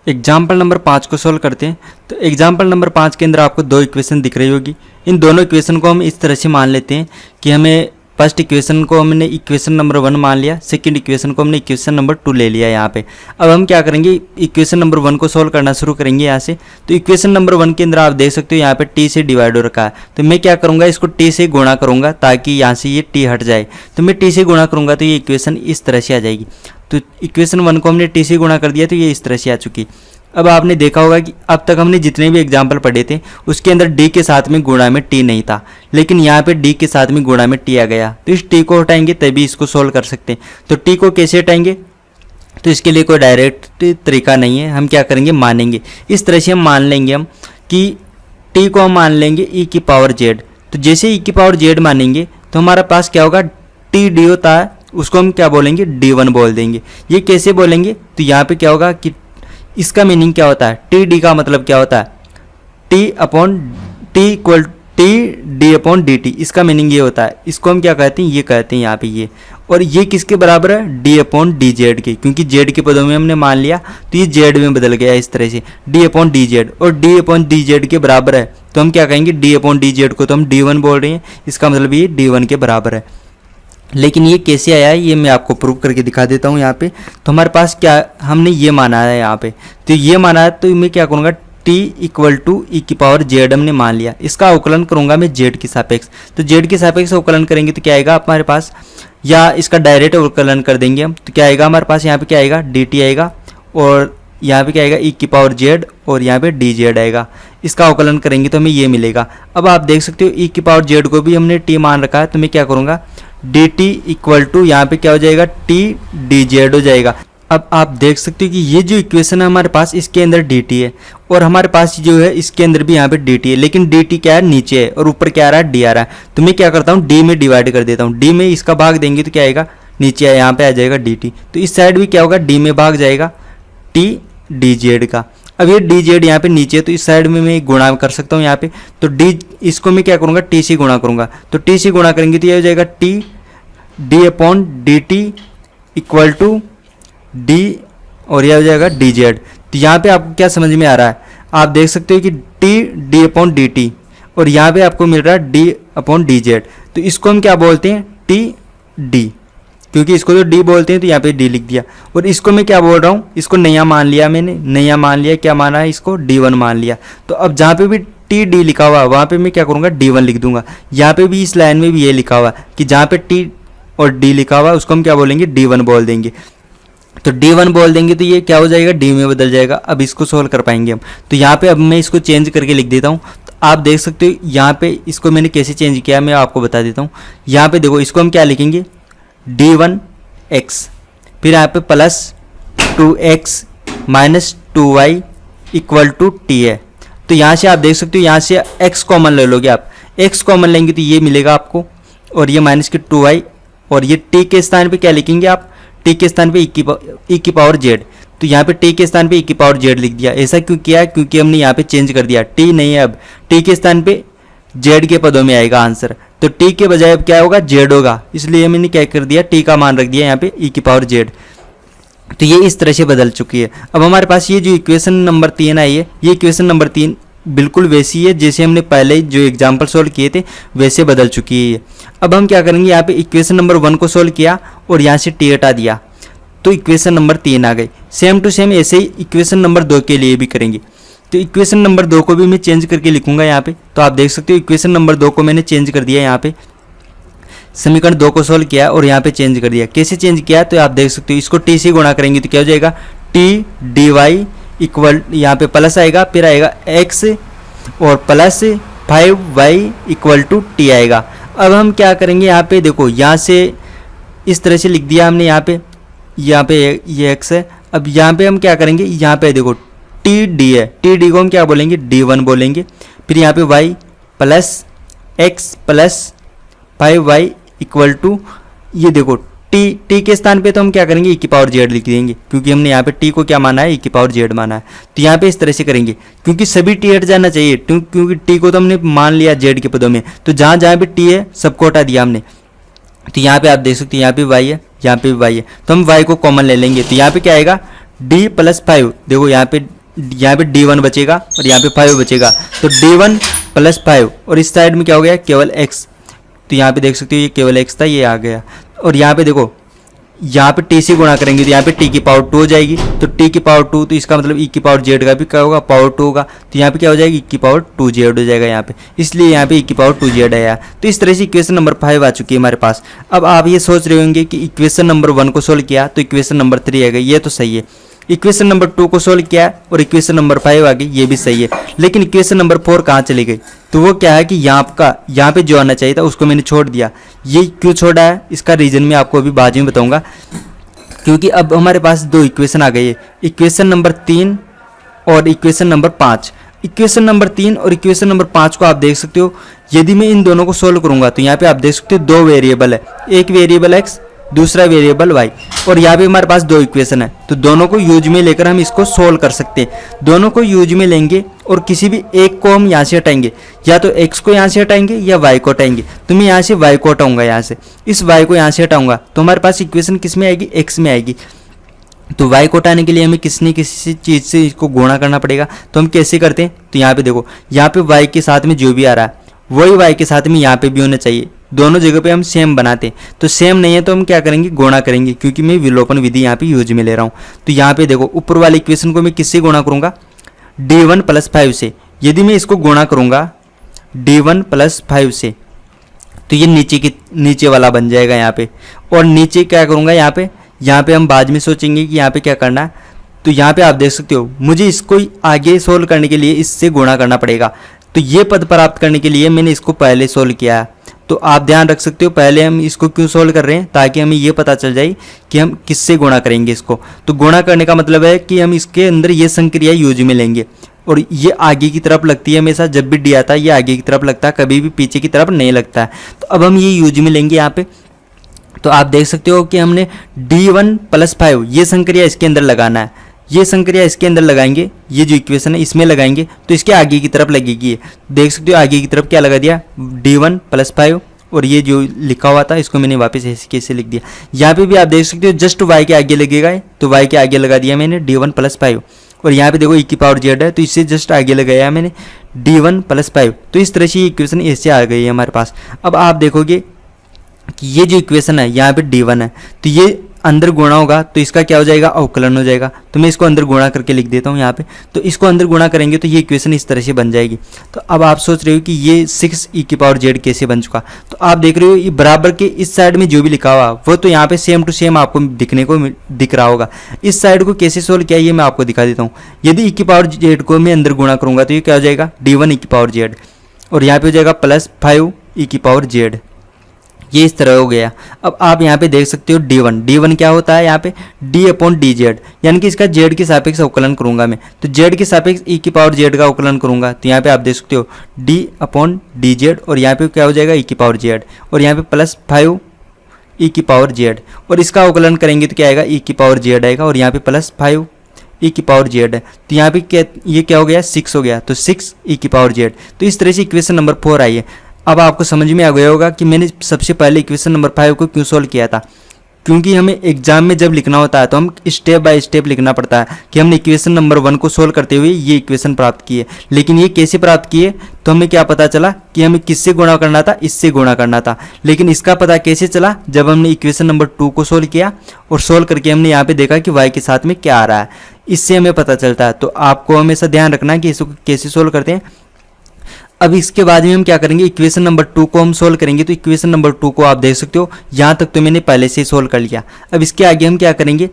Example number 5 को solve करते हैं। तो एग्जाम्पल नंबर 5 के अंदर आपको दो इक्वेशन दिख रही होगी। इन दोनों इक्वेशन को हम इस तरह से मान लेते हैं कि हमें फर्स्ट इक्वेशन को हमने इक्वेशन नंबर 1 मान लिया, सेकंड इक्वेशन को हमने इक्वेशन नंबर 2 ले लिया यहाँ पे। अब हम क्या करेंगे, इक्वेशन नंबर 1 को सोल्व करना शुरू करेंगे यहाँ से। तो इक्वेशन नंबर 1 के अंदर आप देख सकते हो यहाँ पे t से डिवाइड हो रखा है। तो मैं क्या करूँगा, इसको t से गुणा करूँगा ताकि यहाँ से ये t हट जाए। तो मैं t से गुणा करूँगा तो ये इक्वेशन इस तरह से आ जाएगी। तो इक्वेशन 1 को हमने t से गुणा कर दिया तो ये इस तरह से आ चुकी। अब आपने देखा होगा कि अब तक हमने जितने भी एग्जाम्पल पढ़े थे उसके अंदर d के साथ में गुणा में t नहीं था, लेकिन यहाँ पे d के साथ में गुणा में t आ गया। तो इस t को हटाएंगे तभी इसको सोल्व कर सकते हैं। तो t को कैसे हटाएंगे, तो इसके लिए कोई डायरेक्ट तरीका नहीं है। हम क्या करेंगे, मानेंगे। इस तरह से हम मान लेंगे हम कि t को हम मान लेंगे e की पावर z। तो जैसे e की पावर z मानेंगे तो हमारा पास क्या होगा, t d होता है उसको हम क्या बोलेंगे, d1 बोल देंगे। ये कैसे बोलेंगे, तो यहाँ पे क्या होगा कि इसका मीनिंग क्या होता है, टी डी का मतलब क्या होता है, T upon T equal T D upon D T. इसका मीनिंग ये होता है। इसको हम क्या कहते हैं, ये कहते हैं यहाँ पे ये। और ये किसके बराबर है, डी अपॉन डी जेड के, क्योंकि जेड के पदों में हमने मान लिया तो ये जेड में बदल गया इस तरह से, डी अपॉन डी जेड। और डी अपॉन डी जेड के बराबर है तो हम क्या कहेंगे, डी अपॉन डी जेड को तो हम D1 बोल रहे हैं, इसका मतलब ये D1 के बराबर है। लेकिन ये कैसे आया है ये मैं आपको प्रूव करके दिखा देता हूँ यहाँ पे। तो हमारे पास क्या, हमने ये माना है यहाँ पे, तो ये माना है तो मैं क्या करूँगा, t इक्वल टू ई की पावर जेड हमने मान लिया। इसका अवकलन करूँगा मैं जेड के सापेक्ष। तो जेड के सापेक्ष अवकलन करेंगे तो क्या आएगा हमारे पास, या इसका डायरेक्ट अवकलन कर देंगे हम तो क्या आएगा हमारे पास, यहाँ पे क्या आएगा dt आएगा, और यहाँ पे क्या आएगा ई की पावर जेड, और यहाँ पे डी जेड आएगा। इसका अवकलन करेंगे तो हमें ये मिलेगा। अब आप देख सकते हो ई की पावर जेड को भी हमने t मान रखा है, तो मैं क्या करूँगा, dt इक्वल टू यहाँ पे क्या हो जाएगा, t डी जेड हो जाएगा। अब आप देख सकते हो कि ये जो इक्वेशन है हमारे पास इसके अंदर dt है, और हमारे पास जो है इसके अंदर भी यहाँ पे dt है, लेकिन dt क्या है, नीचे है, और ऊपर क्या आ रहा है, d आ रहा है। तो मैं क्या करता हूँ, d में डिवाइड कर देता हूँ। d में इसका भाग देंगे तो क्या आएगा, नीचे है, यहाँ पे आ जाएगा dt। तो इस साइड भी क्या होगा, d में भाग जाएगा t डी जेड का। अब ये डी जेड यहाँ पे नीचे है तो इस साइड में मैं गुणा कर सकता हूँ यहाँ पे। तो डी, इसको मैं क्या करूँगा, टी से गुणा करूँगा। तो टी से गुणा करेंगे तो ये हो जाएगा T D upon D T equal to D, और यह हो जाएगा डी जेड। तो यहाँ पे आपको क्या समझ में आ रहा है, आप देख सकते हो कि T D upon D T, और यहाँ पे आपको मिल रहा है डी अपॉन डी जेड। तो इसको हम क्या बोलते हैं, टी डी, क्योंकि इसको तो डी बोलते हैं तो यहाँ पे डी लिख दिया। और इसको मैं क्या बोल रहा हूँ, इसको नया मान लिया मैंने, नया मान लिया, क्या माना है इसको, D1 मान लिया। तो अब जहाँ पे भी टी डी लिखा हुआ है वहाँ पे मैं क्या करूँगा, D1 लिख दूंगा। यहाँ पे भी इस लाइन में भी ये लिखा हुआ है कि जहाँ पे टी और डी लिखा हुआ है उसको हम क्या बोलेंगे, D1 बोल देंगे। तो D1 बोल देंगे तो ये क्या हो जाएगा, डी में बदल जाएगा। अब इसको सोल्व कर पाएंगे हम। तो यहाँ पे अब मैं इसको चेंज करके लिख देता हूँ। तो आप देख सकते हो यहाँ पे इसको मैंने कैसे चेंज किया मैं आपको बता देता हूँ। यहाँ पे देखो, इसको हम क्या लिखेंगे, D1 x, फिर यहाँ पे plus 2x minus 2y equal to T है। तो यहाँ से आप देख सकते हो, यहाँ से x कॉमन ले लोगे आप, x कॉमन लेंगे तो ये मिलेगा आपको, और ये माइनस के 2y, और ये t के स्थान पे क्या लिखेंगे आप, t के स्थान पे e की पावर z। तो यहाँ पे t के स्थान पे e की पावर z लिख दिया। ऐसा क्यों किया, क्योंकि हमने यहाँ पे चेंज कर दिया, t नहीं है अब t के स्थान पे z के पदों में आएगा आंसर। तो t के बजाय अब क्या होगा, z होगा, इसलिए मैंने क्या कर दिया, t का मान रख दिया यहाँ पे e की पावर z। तो ये इस तरह से बदल चुकी है। अब हमारे पास ये जो इक्वेशन नंबर 3 आई है, ये इक्वेशन नंबर 3 बिल्कुल वैसी है जैसे हमने पहले जो एग्जाम्पल सोल्व किए थे वैसे बदल चुकी है ये। अब हम क्या करेंगे, यहाँ पे इक्वेशन नंबर 1 को सोल्व किया और यहाँ से t हटा दिया तो इक्वेशन नंबर 3 आ गई। सेम टू सेम ऐसे ही इक्वेशन नंबर 2 के लिए भी करेंगे। तो इक्वेशन नंबर 2 को भी मैं चेंज करके लिखूंगा यहाँ पे। तो आप देख सकते हो इक्वेशन नंबर 2 को मैंने चेंज कर दिया, यहाँ पे समीकरण 2 को सोल्व किया और यहाँ पे चेंज कर दिया। कैसे चेंज किया, तो आप देख सकते हो इसको t से गुणा करेंगे तो क्या हो जाएगा, t डी वाई इक्वल, यहाँ पे प्लस आएगा, फिर आएगा x और plus 5y equal to T आएगा। अब हम क्या करेंगे, यहाँ पे देखो, यहाँ से इस तरह से लिख दिया हमने, यहाँ पे ये x है। अब यहाँ पे हम क्या करेंगे, यहाँ पे देखो टी डी है, टी डी को हम क्या बोलेंगे, D1 बोलेंगे। फिर यहाँ पे y plus x plus 5y equal to, ये देखो t के स्थान पे तो हम क्या करेंगे, e की पावर z लिख देंगे, क्योंकि हमने यहाँ पे t को क्या माना है, e की पावर z माना है। तो यहाँ पे इस तरह से करेंगे, क्योंकि सभी t हट जाना चाहिए, क्योंकि t को तो हमने मान लिया z के पदों में, तो जहाँ जहाँ पे t है सबको हटा दिया हमने। तो यहाँ पे आप देख सकते हैं, यहाँ पे y है, यहाँ पे भी y है, तो हम y को कॉमन ले लेंगे। तो यहाँ पे क्या आएगा, d प्लस 5, देखो यहाँ पे d1 बचेगा और यहाँ पे 5 बचेगा, तो d1 प्लस 5, और इस साइड में क्या हो गया, केवल x, तो यहाँ पे देख सकते हो ये केवल x था, ये आ गया। और यहाँ पे देखो, यहाँ पे t से गुणा करेंगे तो यहाँ पे t की पावर 2 हो जाएगी, तो t की पावर 2, तो इसका मतलब e की पावर z का भी क्या होगा, पावर 2 होगा, तो यहाँ पे क्या हो जाएगी, e की पावर 2z हो जाएगा यहाँ पे, इसलिए यहाँ पे e की पावर 2z है यार। तो इस तरह से इक्वेशन नंबर 5 आ चुकी है हमारे पास। अब आप ये सोच रहे होंगे कि इक्वेशन नंबर 1 को सोल्व किया तो इक्वेशन नंबर 3 आ गई, ये तो सही है। इक्वेशन नंबर 2 को सोल्व किया और इक्वेशन नंबर 5 आ गई, ये भी सही है। लेकिन इक्वेशन नंबर 4 कहाँ चली गई, तो वो क्या है कि यहाँ पे जो आना चाहिए था उसको मैंने छोड़ दिया। ये क्यों छोड़ा है, इसका रीजन मैं आपको अभी बाद में बताऊंगा, क्योंकि अब हमारे पास 2 इक्वेशन आ गई है, इक्वेशन नंबर 3 और इक्वेशन नंबर 5। इक्वेशन नंबर 3 और इक्वेशन नंबर 5 को आप देख सकते हो, यदि मैं इन दोनों को सोल्व करूंगा तो यहाँ पे आप देख सकते हो 2 वेरिएबल है, एक वेरिएबल x, दूसरा वेरिएबल y, और यहाँ पे हमारे पास 2 इक्वेशन है, तो दोनों को यूज में लेकर हम इसको सोल्व कर सकते हैं। दोनों को यूज में लेंगे और किसी भी एक को हम यहाँ से हटाएंगे, या तो x को यहाँ से हटाएंगे या y को हटाएंगे, तो मैं यहाँ से y को हटाऊंगा, यहाँ से इस y को यहाँ से हटाऊंगा, तो हमारे पास इक्वेशन किस में आएगी, x में आएगी। तो y को हटाने के लिए हमें किसी न किसी चीज़ से इसको गुणा करना पड़ेगा, तो हम कैसे करते हैं, तो यहाँ पे देखो, यहाँ पे y के साथ में जो भी आ रहा है वही y के साथ में यहाँ पे भी होना चाहिए, दोनों जगह पे हम सेम बनाते हैं। तो सेम नहीं है तो हम क्या करेंगे, गुणा करेंगे, क्योंकि मैं विलोपन विधि यहाँ पे यूज में ले रहा हूँ। तो यहाँ पे देखो, ऊपर वाली इक्वेशन को मैं किससे गुणा करूंगा, d1 प्लस 5 से। यदि मैं इसको गुणा करूंगा d1 प्लस 5 से, तो ये नीचे वाला बन जाएगा यहाँ पे। और नीचे क्या करूंगा, यहाँ पे हम बाद में सोचेंगे कि यहाँ पे क्या करना है। तो यहाँ पे आप देख सकते हो, मुझे इसको आगे सोल्व करने के लिए इससे गुणा करना पड़ेगा, तो ये पद प्राप्त करने के लिए मैंने इसको पहले सोल्व किया है। तो आप ध्यान रख सकते हो, पहले हम इसको क्यों सोल्व कर रहे हैं, ताकि हमें ये पता चल जाए कि हम किससे गुणा करेंगे इसको। तो गुणा करने का मतलब है कि हम इसके अंदर ये संक्रिया यूज में लेंगे, और ये आगे की तरफ लगती है हमेशा, जब भी डी आता है ये आगे की तरफ लगता है, कभी भी पीछे की तरफ नहीं लगता है। तो अब हम ये यूज में लेंगे यहाँ पे। तो आप देख सकते हो कि हमने d1 प्लस 5 ये संक्रिया इसके अंदर लगाना है, ये संक्रिया इसके अंदर लगाएंगे, ये जो इक्वेशन है इसमें लगाएंगे, तो इसके आगे की तरफ लगेगी। देख सकते हो आगे की तरफ क्या लगा दिया, d1 प्लस 5, और ये जो लिखा हुआ था इसको मैंने वापस ऐसे कैसे लिख दिया। यहाँ पे भी आप देख सकते हो जस्ट y के आगे लगेगा, तो y के आगे लगा दिया मैंने d1 प्लस 5, और यहाँ पे देखो e की पावर z है, तो इससे जस्ट आगे लगाया मैंने d1 प्लस 5। तो इस तरह से ये इक्वेशन ऐसे आ गई है हमारे पास। अब आप देखोगे कि ये जो इक्वेशन है यहाँ पे d1 है, तो ये अंदर गुणा होगा तो इसका क्या हो जाएगा, अवकलन हो जाएगा। तो मैं इसको अंदर गुणा करके लिख देता हूँ यहाँ पे, तो इसको अंदर गुणा करेंगे तो ये इक्वेशन इस तरह से बन जाएगी। तो अब आप सोच रहे हो कि ये 6e की पावर z कैसे बन चुका, तो आप देख रहे हो ये बराबर के इस साइड में जो भी लिखा हुआ वो तो यहाँ पे सेम टू सेम आपको दिखने को दिख रहा होगा। इस साइड को कैसे सोल्व किया ये मैं आपको दिखा देता हूँ। यदि e की पावर z को मैं अंदर गुणा करूंगा तो ये क्या हो जाएगा, d1 e की पावर z, और यहाँ पे हो जाएगा प्लस 5 e की पावर z, ये इस तरह हो गया। अब आप यहाँ पे देख सकते हो d1 क्या होता है, यहाँ पे d/dz, यानी कि इसका z के सापेक्ष अवकलन करूंगा मैं, तो z के सापेक्ष e की पावर z का अवकलन करूंगा, तो यहाँ पे आप देख सकते हो d/dz, और यहाँ पे क्या हो जाएगा e की पावर z, और यहाँ पे प्लस 5 e की पावर z, और इसका अवकलन करेंगे तो क्या आएगा, e की पावर z आएगा, और यहाँ पे प्लस 5 e की पावर z है, तो यहाँ पे ये क्या हो गया, 6 हो गया, तो 6 e की पावर z। तो इस तरह से इक्वेशन नंबर 4 आई है। अब आपको समझ में आ गया होगा कि मैंने सबसे पहले इक्वेशन नंबर 5 को क्यों सोल्व किया था, क्योंकि हमें एग्जाम में जब लिखना होता है तो हम स्टेप बाय स्टेप लिखना पड़ता है कि हमने इक्वेशन नंबर 1 को सोल्व करते हुए ये इक्वेशन प्राप्त की है। लेकिन ये कैसे प्राप्त किए, तो हमें क्या पता चला कि हमें किससे गुणा करना था, इससे गुणा करना था। लेकिन इसका पता कैसे चला, जब हमने इक्वेशन नंबर 2 को सोल्व किया और सोल्व करके हमने यहाँ पे देखा कि y के साथ में क्या आ रहा है, इससे हमें पता चलता है। तो आपको हमेशा ध्यान रखना है कि इसको कैसे सोल्व करते हैं। अब इसके बाद में हम क्या करेंगे, इक्वेशन नंबर 2 को हम सोल्व करेंगे। तो इक्वेशन नंबर 2 को आप देख सकते हो, यहाँ तक तो मैंने पहले से ही सोल्व कर लिया। अब इसके आगे हम क्या करेंगे,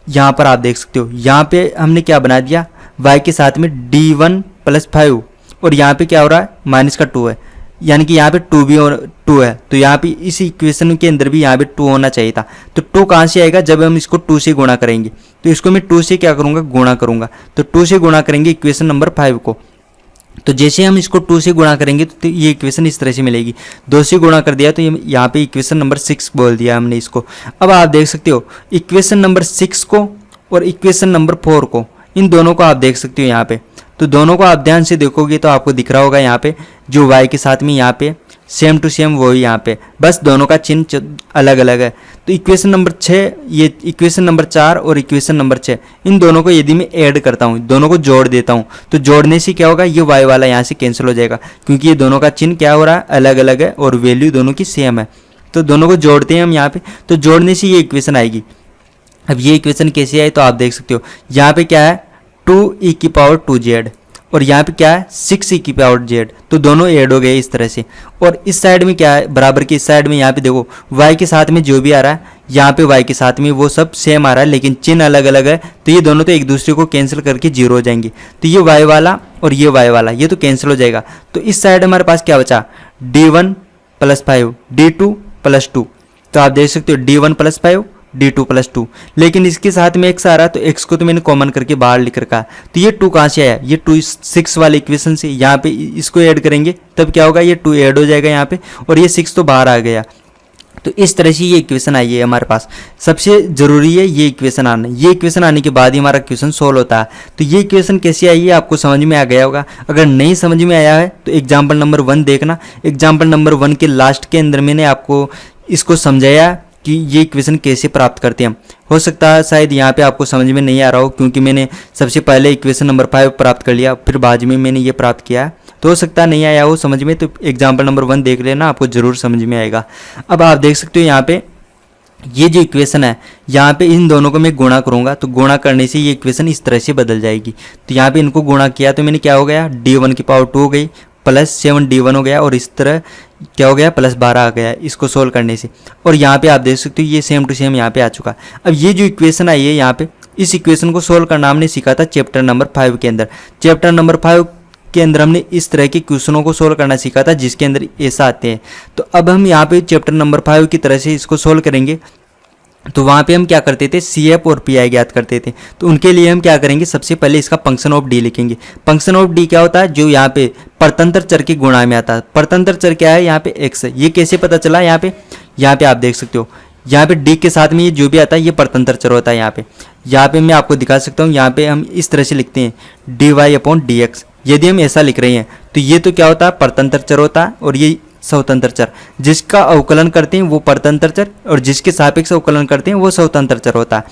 यहाँ पर आप देख सकते हो, यहाँ पे हमने क्या बना दिया, y के साथ में d1 प्लस 5, और यहाँ पे क्या हो रहा है, माइनस का 2 है, यानी कि यहाँ पे 2 भी 2 है, तो यहाँ पे इस इक्वेशन के अंदर भी यहाँ पे 2 होना चाहिए था। तो 2 कहाँ से आएगा, जब हम इसको 2 से गुणा करेंगे। तो इसको मैं 2 से क्या करूँगा, गुणा करूँगा। तो 2 से गुणा करेंगे इक्वेशन नंबर 5 को। तो जैसे हम इसको 2 से गुणा करेंगे तो ये इक्वेशन इस तरह से मिलेगी। 2 से गुणा कर दिया तो यहाँ पे इक्वेशन नंबर 6 बोल दिया हमने इसको। अब आप देख सकते हो इक्वेशन नंबर 6 को और इक्वेशन नंबर 4 को, इन दोनों को आप देख सकते हो यहाँ पे। तो दोनों को आप ध्यान से देखोगे तो आपको दिख रहा होगा यहाँ पे जो y के साथ में यहाँ पे सेम टू सेम वही यहाँ पे, बस दोनों का चिन्ह अलग अलग है। तो इक्वेशन नंबर 6, ये इक्वेशन नंबर 4 और इक्वेशन नंबर 6, इन दोनों को यदि मैं ऐड करता हूँ, दोनों को जोड़ देता हूँ, तो जोड़ने से क्या होगा, ये y वाला यहाँ से कैंसिल हो जाएगा, क्योंकि ये दोनों का चिन्ह क्या हो रहा है, अलग अलग है और वैल्यू दोनों की सेम है। तो दोनों को जोड़ते हैं हम यहाँ पे, तो जोड़ने से ये इक्वेशन आएगी। अब ये इक्वेशन कैसे आई, तो आप देख सकते हो यहाँ पे क्या है 2e⁻²z और यहाँ पे क्या है 6e⁻z, तो दोनों ऐड हो गए इस तरह से। और इस साइड में क्या है, बराबर की इस साइड में यहाँ पे देखो y के साथ में जो भी आ रहा है, यहाँ पे y के साथ में वो सब सेम आ रहा है, लेकिन चिन्ह अलग अलग है, तो ये दोनों तो एक दूसरे को कैंसिल करके जीरो हो जाएंगे। तो ये y वाला और ये y वाला ये तो कैंसिल हो जाएगा। तो इस साइड हमारे पास क्या बचा, d1 + 5 d2 + 2, तो आप देख सकते हो d1 + 5 d2 + 2, लेकिन इसके साथ में x आ रहा है, तो x को तो मैंने कॉमन करके बाहर लिख रखा है। तो ये 2 कहाँ से आया, ये 2 6 वाले इक्वेशन से, यहाँ पे इसको ऐड करेंगे तब क्या होगा, ये 2 ऐड हो जाएगा यहाँ पे, और ये 6 तो बाहर आ गया। तो इस तरह से ये इक्वेशन आई है हमारे पास। सबसे ज़रूरी है ये इक्वेशन आना, ये इक्वेशन आने के बाद ही हमारा क्वेश्चन सोल्व होता है। तो ये इक्वेशन कैसी आई है आपको समझ में आ गया होगा। अगर नहीं समझ में आया है तो एग्जाम्पल नंबर 1 देखना। एग्जाम्पल नंबर 1 के लास्ट के अंदर मैंने आपको इसको समझाया कि ये इक्वेशन कैसे प्राप्त करते हैं। हो सकता है शायद यहाँ पे आपको समझ में नहीं आ रहा हो, क्योंकि मैंने सबसे पहले इक्वेशन नंबर 5 प्राप्त कर लिया, फिर बाद में मैंने ये प्राप्त किया, तो हो सकता नहीं आया हो समझ में। तो एग्जाम्पल नंबर 1 देख लेना, आपको ज़रूर समझ में आएगा। अब आप देख सकते हो यहाँ पे ये जो इक्वेशन है, यहाँ पे इन दोनों को मैं गुणा करूँगा, तो गुणा करने से ये इक्वेशन इस तरह से बदल जाएगी। तो यहाँ पे इनको गुणा किया तो मैंने क्या हो गया, d1⁻² हो गई +7d1 हो गया, और इस तरह क्या हो गया +12 आ गया इसको सोल्व करने से। और यहाँ पे आप देख सकते हो ये सेम टू सेम यहाँ पे आ चुका। अब ये जो इक्वेशन आई है यहाँ पे, इस इक्वेशन को सोल्व करना हमने सीखा था चैप्टर नंबर 5 के अंदर। चैप्टर नंबर 5 के अंदर हमने इस तरह के क्वेश्चनों को सोल्व करना सीखा था जिसके अंदर ऐसा आते हैं। तो अब हम यहाँ पे चैप्टर नंबर 5 की तरह से इसको सोल्व करेंगे। तो वहाँ पे हम क्या करते थे, CF और PI ज्ञात करते थे। तो उनके लिए हम क्या करेंगे, सबसे पहले इसका फंक्शन ऑफ D लिखेंगे। फंक्शन ऑफ D क्या होता है, जो यहाँ पे परतंत्र चर के गुणा में आता है। परतंत्र चर क्या है, यहाँ पे x है। ये कैसे पता चला, यहाँ पे आप देख सकते हो, यहाँ पे D के साथ में ये जो भी आता है ये परतंत्र चर होता है। यहाँ पे मैं आपको दिखा सकता हूँ, यहाँ पे हम इस तरह से लिखते हैं dy/dx। यदि हम ऐसा लिख रहे हैं तो ये तो क्या होता है, परतंत्र चर होता है, और ये स्वतंत्र चर। जिसका अवकलन करते हैं वो परतंत्र चर, और जिसके सापेक्ष अवकलन करते हैं वो स्वतंत्र चर होता है।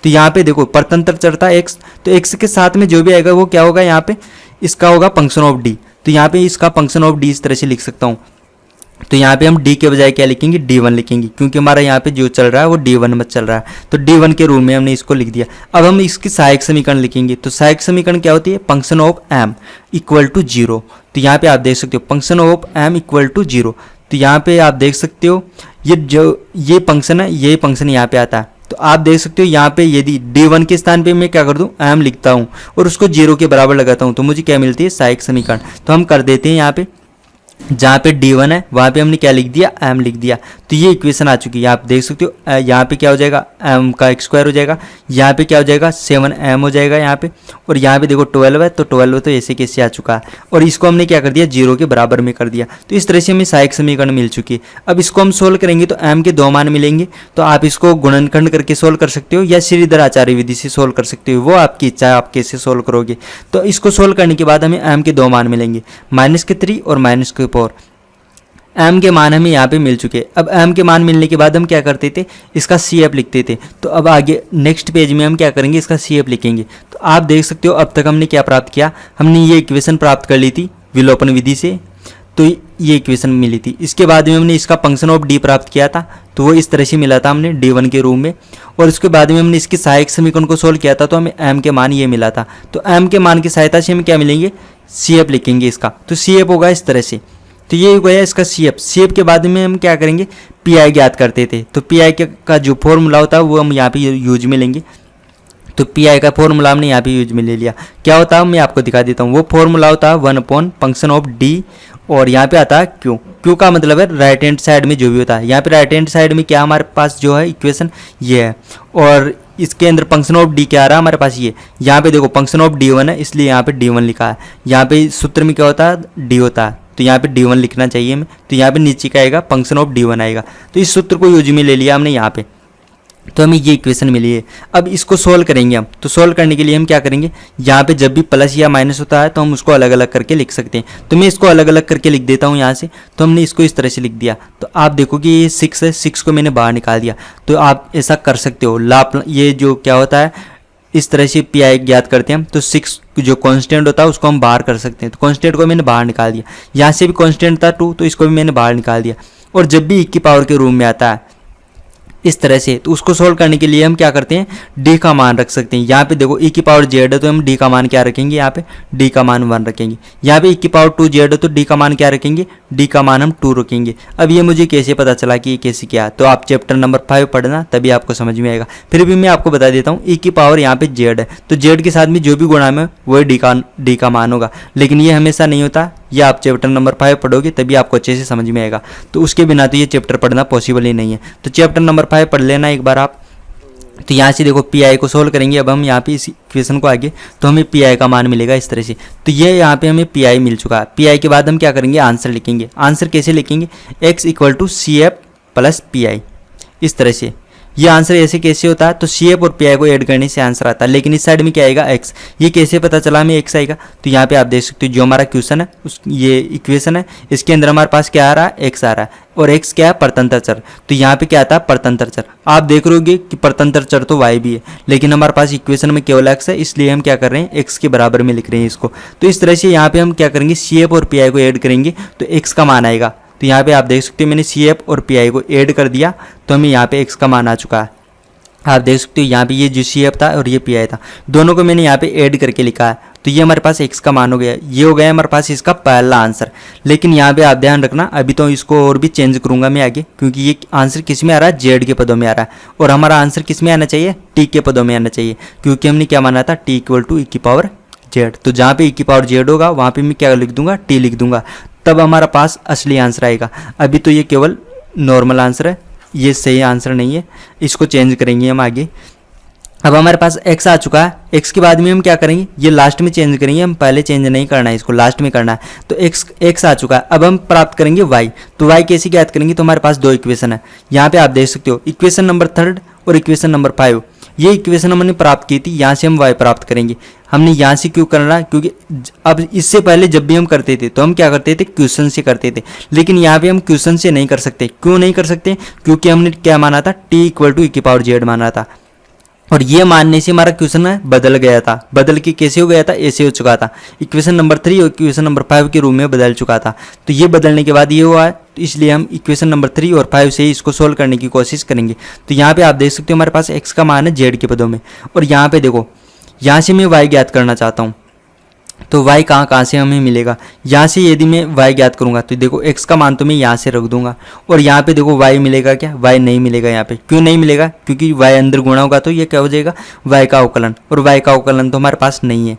तो यहाँ पे देखो परतंत्र चर था x, तो x के साथ में जो भी आएगा वो क्या होगा, यहाँ पे इसका होगा फंक्शन ऑफ D। तो यहाँ पे इसका फंक्शन ऑफ D इस तरह से लिख सकता हूँ। तो यहाँ पे हम D के बजाय क्या लिखेंगे, D1 लिखेंगे, क्योंकि हमारा यहाँ पे जो चल रहा है वो D1 में चल रहा है। तो D1 के रूप में हमने इसको लिख दिया। अब हम इसकी सहायक समीकरण लिखेंगे। तो सहायक समीकरण क्या होती है, फंक्शन ऑफ m = 0। तो यहाँ पे आप देख सकते हो फंक्शन ऑफ m = 0। तो यहाँ पे आप देख सकते हो ये फंक्शन है, ये फंक्शन यहाँ पे आता है। तो आप देख सकते हो यहाँ पे यदि D1 के स्थान पे मैं क्या कर दूँ, m लिखता हूँ और उसको 0 के बराबर लगाता हूँ, तो मुझे क्या मिलती है, सहायक समीकरण। तो हम कर देते हैं यहाँ पे, जहाँ पे D1 है वहाँ पे हमने क्या लिख दिया, m लिख दिया। तो ये इक्वेशन आ चुकी है। आप देख सकते हो यहाँ पे क्या हो जाएगा, m का x² हो जाएगा, यहाँ पे क्या हो जाएगा 7m हो जाएगा यहाँ पे, और यहाँ पे देखो 12 है, तो 12 तो ऐसे कैसे आ चुका है, और इसको हमने क्या कर दिया, 0 के बराबर में कर दिया। तो इस तरह से हमें सहायक समीकरण मिल चुकी है। अब इसको हम सोल्व करेंगे तो m के 2 मान मिलेंगे। तो आप इसको गुणनखंड करके सोल्व कर सकते हो या श्रीधर आचार्य विधि से सोल्व कर सकते हो, वो आपकी इच्छा है आप कैसे सोल्व करोगे। तो इसको सोल्व करने के बाद हमें m के 2 मान मिलेंगे, -3 और -4। m के मान हमें यहाँ पे मिल चुके हैं। अब m के मान मिलने के बाद हम क्या करते थे, इसका CF लिखते थे। तो अब आगे नेक्स्ट पेज में हम क्या करेंगे, इसका CF लिखेंगे। तो आप देख सकते हो अब तक हमने क्या प्राप्त किया, हमने ये इक्वेशन प्राप्त कर ली थी विलोपन विधि से, तो ये इक्वेशन मिली थी। इसके बाद में हमने इसका फंक्शन ऑफ D प्राप्त किया था, तो वो इस तरह से मिला था हमने D1 के रूप में। और उसके बाद में हमने इसके सहायक समीकरण को सोल्व किया था, तो हमें m के मान ये मिला था। तो m के मान की सहायता से हमें क्या मिलेंगे, CF लिखेंगे इसका। तो CF होगा इस तरह से। तो ये हो गया इसका CF के बाद में हम क्या करेंगे, PI ज्ञात करते थे। तो PI का जो फॉर्मूला होता है वो हम यहाँ पे यूज में लेंगे। तो PI का फॉर्मूला हमने यहाँ पे यूज में ले लिया। क्या होता है मैं आपको दिखा देता हूँ। वो फॉर्मूला होता है 1/फंक्शन ऑफ D, और यहाँ पे आता है Q का मतलब है राइट हैंड साइड में जो भी होता है। यहाँ पे राइट हैंड साइड में क्या हमारे पास जो है इक्वेशन ये है, और इसके अंदर फंक्शन ऑफ D क्या आ रहा है हमारे पास ये। यहाँ पे देखो फंक्शन ऑफ D1 है, इसलिए यहाँ पे D1 लिखा है। यहाँ पे सूत्र में क्या होता है, D होता है, तो यहाँ पे D1 लिखना चाहिए हमें। तो यहाँ पे नीचे का आएगा फंक्शन ऑफ D1 आएगा। तो इस सूत्र को यूज में ले लिया हमने यहाँ पे। तो हमें ये इक्वेशन मिली है। अब इसको सोल्व करेंगे हम, तो सोल्व करने के लिए हम क्या करेंगे, यहाँ पे जब भी प्लस या माइनस होता है तो हम उसको अलग अलग करके लिख सकते हैं। तो मैं इसको अलग अलग करके लिख देता हूँ यहाँ से। तो हमने इसको इस तरह से लिख दिया, तो आप देखो कि ये 6 है, 6 को मैंने बाहर निकाल दिया। तो आप ऐसा कर सकते हो, ये जो क्या होता है, इस तरह से पी आई ज्ञात करते हैं हम। तो 6 जो कांस्टेंट होता है उसको हम बाहर कर सकते हैं। तो कांस्टेंट को मैंने बाहर निकाल दिया। यहाँ से भी कांस्टेंट था 2, तो इसको भी मैंने बाहर निकाल दिया। और जब भी e की पावर के रूम में आता है इस तरह से, तो उसको सोल्व करने के लिए हम क्या करते हैं, d का मान रख सकते हैं। यहाँ पे देखो e की पावर z है तो हम d का मान क्या रखेंगे, यहाँ पे d का मान 1 रखेंगे। यहाँ पे e की पावर 2z है तो d का मान क्या रखेंगे, d का मान हम 2 रखेंगे। अब ये मुझे कैसे पता चला कि ये कैसे क्या, तो आप चैप्टर नंबर 5 पढ़ना तभी आपको समझ में आएगा। फिर भी मैं आपको बता देता हूँ, e की पावर यहाँ पे z है तो z के साथ में जो भी गुणा में वही d का मान होगा, लेकिन ये हमेशा नहीं होता। ये आप चैप्टर नंबर 5 पढ़ोगे तभी आपको अच्छे से समझ में आएगा। तो उसके बिना तो ये चैप्टर पढ़ना पॉसिबल ही नहीं है। तो चैप्टर नंबर 5 पढ़ लेना एक बार आप। तो यहाँ से देखो पी आई को सोल्व करेंगे। अब हम यहाँ पे इस इक्वेशन को आगे, तो हमें पी आई का मान मिलेगा इस तरह से। तो ये यहाँ पे हमें पी आई मिल चुका है। पी आई के बाद हम क्या करेंगे, आंसर लिखेंगे। आंसर कैसे लिखेंगे, x equal to C F plus P I, इस तरह से। ये आंसर ऐसे कैसे होता है, तो सी एफ और पी आई को ऐड करने से आंसर आता है। लेकिन इस साइड में क्या आएगा, x। ये कैसे पता चला हमें x आएगा, तो यहाँ पे आप देख सकते हो जो हमारा क्वेश्चन है ये इक्वेशन है, इसके अंदर हमारे पास क्या आ रहा है, x आ रहा है। और x क्या है, परतंत्र चर। तो यहाँ पे क्या आता है, परतंत्र चर। आप देख रहे होगे कि परतंत्र चर तो y भी है, लेकिन हमारे पास इक्वेशन में केवल x है, इसलिए हम क्या कर रहे हैं, x के बराबर में लिख रहे हैं इसको। तो इस तरह से यहाँ पे हम क्या करेंगे, सी एफ और पी आई को ऐड करेंगे तो x का मान आएगा। तो यहाँ पे आप देख सकते हो मैंने सी एफ और पी आई को ऐड कर दिया, तो हमें यहाँ पे x का मान आ चुका है। आप देख सकते हो यहाँ पे ये जो सी एफ था और ये पी आई था, दोनों को मैंने यहाँ पे ऐड करके लिखा है। तो ये हमारे पास x का मान हो गया। ये हो गया हमारे पास इसका पहला आंसर। लेकिन यहाँ पे आप ध्यान रखना, अभी तो इसको और भी चेंज करूंगा मैं आगे, क्योंकि ये आंसर किस में आ रहा है, जेड के पदों में आ रहा है। और हमारा आंसर किस में आना चाहिए, टी के पदों में आना चाहिए, क्योंकि हमने क्या माना था, टी इक्वल टू ई की पावर जेड। तो जहाँ पे ई की पावर जेड होगा वहाँ पे मैं क्या लिख दूंगा, टी लिख दूंगा, तब हमारा पास असली आंसर आएगा। अभी तो ये केवल नॉर्मल आंसर है, ये सही आंसर नहीं है, इसको चेंज करेंगे हम आगे। अब हमारे पास x आ चुका है। x के बाद में हम क्या करेंगे, ये लास्ट में चेंज करेंगे, हम पहले चेंज नहीं करना है, इसको लास्ट में करना है। तो x आ चुका है। अब हम प्राप्त करेंगे y। तो y कैसे ज्ञात करेंगे, तो हमारे पास दो इक्वेशन है। यहाँ पे आप देख सकते हो इक्वेशन नंबर 3 और इक्वेशन नंबर 5। ये इक्वेशन हमने प्राप्त की थी, यहाँ से हम y प्राप्त करेंगे। हमने यहाँ से क्यों करना है, क्योंकि अब इससे पहले जब भी हम करते थे तो हम क्या करते थे, क्वेश्चन से करते थे। लेकिन यहाँ पे हम क्वेश्चन से नहीं कर सकते। क्यों नहीं कर सकते, क्योंकि हमने क्या माना था, t इक्वल टू ई की पावर जेड माना था। और ये मानने से हमारा क्वेश्चन बदल गया था। बदल के कैसे हो गया था, ऐसे हो चुका था, इक्वेशन नंबर 3 और इक्वेशन नंबर 5 के रूप में बदल चुका था। तो ये बदलने के बाद ये हुआ है, तो इसलिए हम इक्वेशन नंबर 3 और 5 से ही इसको सोल्व करने की कोशिश करेंगे। तो यहाँ पे आप देख सकते हो हमारे पास x का मान है जेड के पदों में। और यहाँ पे देखो, यहाँ से मैं y ज्ञात करना चाहता हूँ, तो y कहाँ से हमें मिलेगा। यहाँ से यदि मैं y ज्ञात करूँगा तो देखो x का मान तो मैं यहाँ से रख दूंगा, और यहाँ पे देखो y मिलेगा क्या, y नहीं मिलेगा। यहाँ पे क्यों नहीं मिलेगा, क्योंकि y अंदर गुणा होगा तो ये क्या हो जाएगा, y का अवकलन। और y का अवकलन तो हमारे पास नहीं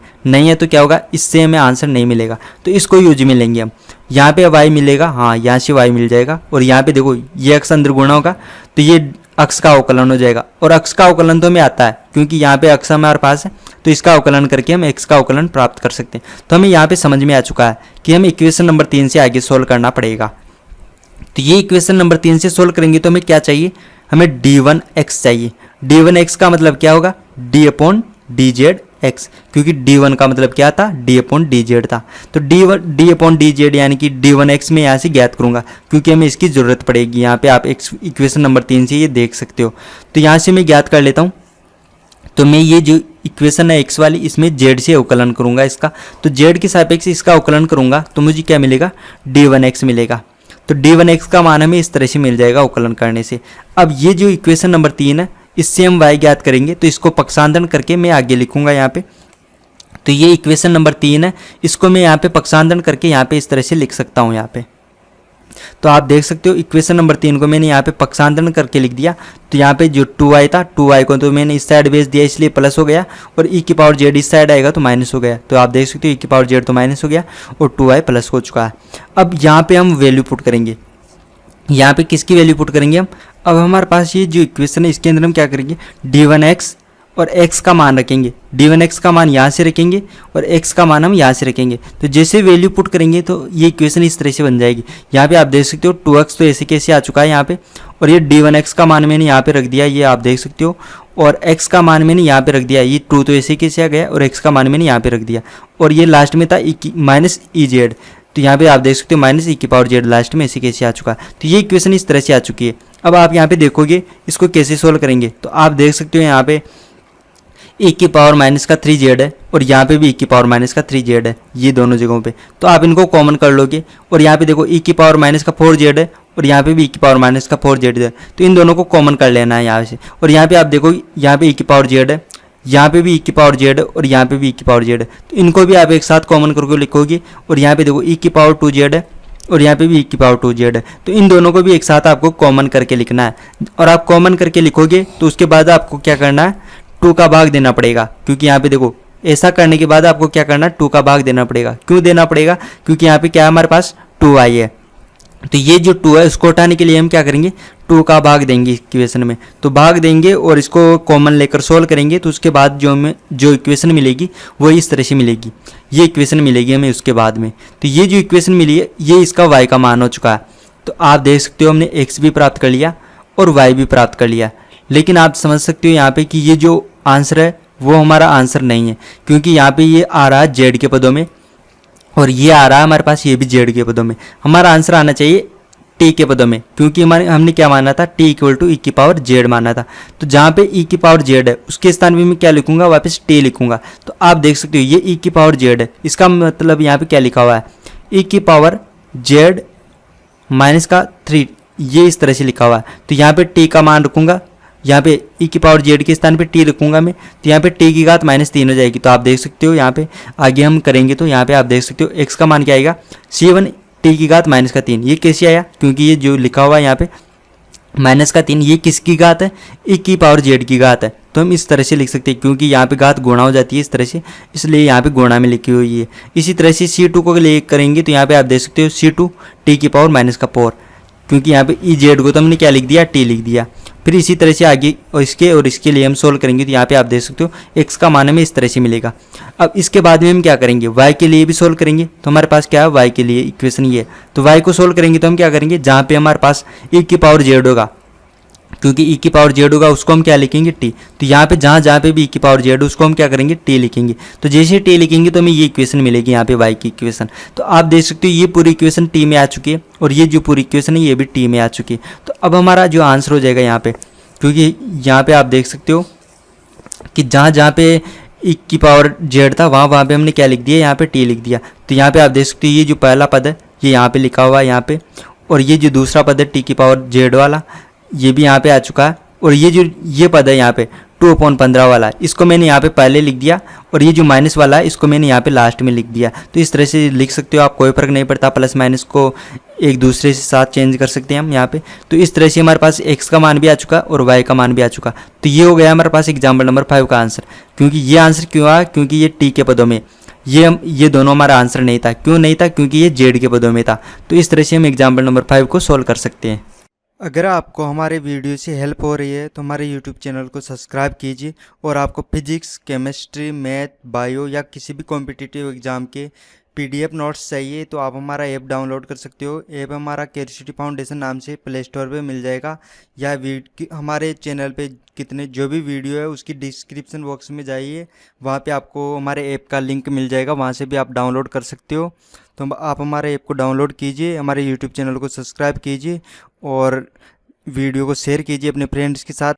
है तो क्या होगा, इससे हमें आंसर नहीं मिलेगा। तो इसको यूज में लेंगे हम। यहाँ पे y मिलेगा, हाँ यहाँ से y मिल जाएगा। और यहाँ पे देखो ये x अंदर गुणा होगा तो ये अक्ष का अवकलन हो जाएगा। और अक्ष का अवकलन तो हमें आता है, क्योंकि यहाँ पे अक्ष हमारे पास है, तो इसका अवकलन करके हम x का अवकलन प्राप्त कर सकते हैं। तो हमें यहाँ पे समझ में आ चुका है कि हमें इक्वेशन नंबर 3 से आगे सोल्व करना पड़ेगा। तो ये इक्वेशन नंबर 3 से सोल्व करेंगे तो हमें क्या चाहिए, हमें d1x चाहिए। d1x का मतलब क्या होगा, d upon D Z x, क्योंकि d1 का मतलब क्या था, d अपॉन डी जेड था। तो d अपॉन डी जेड यानी कि d1x में यहाँ से ज्ञात करूंगा, क्योंकि हमें इसकी जरूरत पड़ेगी। यहाँ पे आप इक्वेशन नंबर 3 से ये देख सकते हो। तो यहाँ से मैं ज्ञात कर लेता हूँ। तो मैं ये जो इक्वेशन है x वाली, इसमें z से अवकलन करूंगा इसका। तो z के सापेक्ष इसका अवकलन करूंगा तो मुझे क्या मिलेगा, d1x मिलेगा। तो d1x का मान हमें इस तरह से मिल जाएगा अवकलन करने से। अब ये जो इक्वेशन नंबर 3 है, इससे हम y ज्ञात करेंगे, तो इसको पक्षांतरण करके मैं आगे लिखूंगा यहाँ पे। तो ये इक्वेशन नंबर 3 है, इसको मैं यहाँ पे पक्षांतरण करके यहाँ पे इस तरह से लिख सकता हूँ यहाँ पे। तो आप देख सकते हो इक्वेशन नंबर 3 को मैंने यहाँ पे पक्षांतरण करके लिख दिया। तो यहाँ पे जो 2y था, 2y को तो मैंने इस साइड भेज दिया, इसलिए प्लस हो गया। और e की पावर z इस साइड आएगा तो माइनस हो गया। तो आप देख सकते हो e की पावर z तो माइनस हो गया और 2y प्लस हो चुका है। अब यहाँ पे हम वैल्यू पुट करेंगे। यहाँ पे किसकी वैल्यू पुट करेंगे हम, अब हमारे पास ये जो इक्वेशन है इसके अंदर हम क्या करेंगे, d1x और x का मान रखेंगे, d1x का मान यहाँ से रखेंगे और x का मान हम यहाँ से रखेंगे। तो जैसे वैल्यू पुट करेंगे तो ये इक्वेशन इस तरह से बन जाएगी। यहाँ पे आप देख सकते हो 2x तो ऐसे कैसे आ चुका है यहाँ पे, और ये d1x का मान मैंने यहाँ पे रख दिया, ये आप देख सकते हो, और x का मान मैंने यहाँ पे रख दिया, ये 2 तो ऐसे कैसे आ गया, और x का मान मैंने यहाँ पे रख दिया, और ये लास्ट में था माइनस ई जेड, तो यहाँ पे आप देख सकते हो माइनस ई की पावर जेड लास्ट में ऐसे कैसे आ चुका है। तो ये इक्वेशन इस तरह से आ चुकी है। अब आप यहाँ पे देखोगे इसको कैसे सोल्व करेंगे, तो आप देख सकते हो यहाँ पे e की पावर माइनस का 3z है और यहाँ पे भी e की पावर माइनस का 3z है, ये दोनों जगहों पे। तो आप इनको कॉमन कर लोगे और यहाँ पे देखो e की पावर माइनस का 4z है और यहाँ पे भी e की पावर माइनस का 4z है, तो इन दोनों को कॉमन कर लेना है यहाँ से। और यहाँ पे आप देखो यहाँ पे e की पावर z है, यहाँ पे भी e की पावर z है और यहाँ पे भी e की पावर z है, तो इनको भी आप एक साथ कॉमन करके लिखोगे। और यहाँ पे देखो e की पावर 2z है और यहाँ पे भी e की पावर 2z है, तो इन दोनों को भी एक साथ आपको कॉमन करके लिखना है। और आप कॉमन करके लिखोगे तो उसके बाद आपको क्या करना है, 2 का भाग देना पड़ेगा, क्योंकि यहाँ पे देखो ऐसा करने के बाद आपको क्या करना है, 2 का भाग देना पड़ेगा। क्यों देना पड़ेगा, क्योंकि यहाँ पे क्या है हमारे पास 2y है, तो ये जो 2 है उसको हटाने के लिए हम क्या करेंगे, 2 का भाग देंगे इक्वेशन में। तो भाग देंगे और इसको कॉमन लेकर सोल्व करेंगे, तो उसके बाद जो इक्वेशन मिलेगी वो इस तरह से मिलेगी, ये इक्वेशन मिलेगी हमें उसके बाद में। तो ये जो इक्वेशन मिली है ये इसका y का मान हो चुका है। तो आप देख सकते हो हमने x भी प्राप्त कर लिया और y भी प्राप्त कर लिया, लेकिन आप समझ सकते हो यहाँ पे कि ये जो आंसर है वो हमारा आंसर नहीं है, क्योंकि यहाँ पे ये आ रहा है जेड के पदों में और ये आ रहा है हमारे पास ये भी जेड के पदों में। हमारा आंसर आना चाहिए टी के पदों में, क्योंकि हमने क्या माना था, टी इक्वल टू ई की पावर जेड माना था। तो जहाँ पे ई की पावर जेड है उसके स्थान पे मैं क्या लिखूंगा, वापस टी लिखूंगा। तो आप देख सकते हो ये ई की पावर जेड है, इसका मतलब यहाँ पे क्या लिखा हुआ है, ई की पावर जेड माइनस का 3, ये इस तरह से लिखा हुआ है। तो यहाँ पे टी का मान रखूंगा, यहाँ पे e की पावर जेड के स्थान पे t रखूंगा मैं, तो यहाँ पे t की घात -3 हो जाएगी। तो आप देख सकते हो यहाँ पे आगे हम करेंगे तो यहाँ पे आप देख सकते हो x का मान क्या आएगा, c1 t की घात -3। ये कैसे आया, क्योंकि ये जो लिखा हुआ है यहाँ पे -3, ये किसकी घात है, e की पावर जेड की घात है। तो हम इस तरह से लिख सकते हैं, क्योंकि यहाँ पे घात गुणा हो जाती है इस तरह से, इसलिए यहाँ पे गुणा में लिखी हुई है। इसी तरह से c2 को ले करेंगे तो यहाँ पे आप देख सकते हो c2 t की पावर -4, क्योंकि यहाँ पे ई जेड को तो हमने क्या लिख दिया, टी लिख दिया। फिर इसी तरह से आगे और इसके लिए हम सोल्व करेंगे, तो यहाँ पे आप देख सकते हो x का मान हमें इस तरह से मिलेगा। अब इसके बाद में हम क्या करेंगे, y के लिए भी सोल्व करेंगे। तो हमारे पास क्या है, y के लिए इक्वेशन ये है, तो y को सोल्व करेंगे तो हम क्या करेंगे, जहाँ पे हमारे पास e की पावर जेड होगा, क्योंकि e की पावर जेड होगा उसको हम क्या लिखेंगे, t। तो यहाँ पे जहाँ पे भी e की पावर जेड उसको हम क्या करेंगे, t लिखेंगे। तो जैसे t लिखेंगे तो हमें ये इक्वेशन मिलेगी, यहाँ पे y की इक्वेशन। तो आप देख सकते हो ये पूरी इक्वेशन t में आ चुकी है और ये जो पूरी इक्वेशन है ये भी t में आ चुकी है। तो अब हमारा जो आंसर हो जाएगा यहाँ पे, क्योंकि यहाँ पे आप देख सकते हो कि जहाँ पे e की पावर जेड था वहाँ पे हमने क्या लिख दिया, यहाँ पे t लिख दिया। तो यहाँ पे आप देख सकते हो ये जो पहला पद है ये यहाँ पे लिखा हुआ है यहाँ पे, और ये जो दूसरा पद है t की पावर जेड वाला ये भी यहाँ पे आ चुका है, और ये पद है यहाँ पे 2/15 वाला, इसको मैंने यहाँ पे पहले लिख दिया, और ये जो माइनस वाला है इसको मैंने यहाँ पे लास्ट में लिख दिया। तो इस तरह से लिख सकते हो आप, कोई फर्क नहीं पड़ता, प्लस माइनस को एक दूसरे से साथ चेंज कर सकते हैं हम यहाँ पे। तो इस तरह से हमारे पास x का मान भी आ चुका और y का मान भी आ चुका। तो ये हो गया हमारे पास एग्जाम्पल नंबर 5 का आंसर। क्योंकि ये आंसर क्यों आया, क्योंकि ये t के पदों में, ये दोनों हमारा आंसर नहीं था। क्यों नहीं था, क्योंकि ये जेड के पदों में था। तो इस तरह से हम एग्जाम्पल नंबर 5 को सोल्व कर सकते हैं। अगर आपको हमारे वीडियो से हेल्प हो रही है तो हमारे यूट्यूब चैनल को सब्सक्राइब कीजिए, और आपको फिजिक्स, केमिस्ट्री, मैथ, बायो या किसी भी कॉम्पिटिटिव एग्ज़ाम के PDF नोट्स चाहिए तो आप हमारा ऐप डाउनलोड कर सकते हो। ऐप हमारा क्यूरियोसिटी फाउंडेशन नाम से प्ले स्टोर पे मिल जाएगा, या हमारे चैनल पे कितने जो भी वीडियो है उसकी डिस्क्रिप्शन बॉक्स में जाइए, वहाँ पे आपको हमारे ऐप का लिंक मिल जाएगा, वहाँ से भी आप डाउनलोड कर सकते हो। तो आप हमारे ऐप को डाउनलोड कीजिए, हमारे यूट्यूब चैनल को सब्सक्राइब कीजिए और वीडियो को शेयर कीजिए अपने फ्रेंड्स के साथ।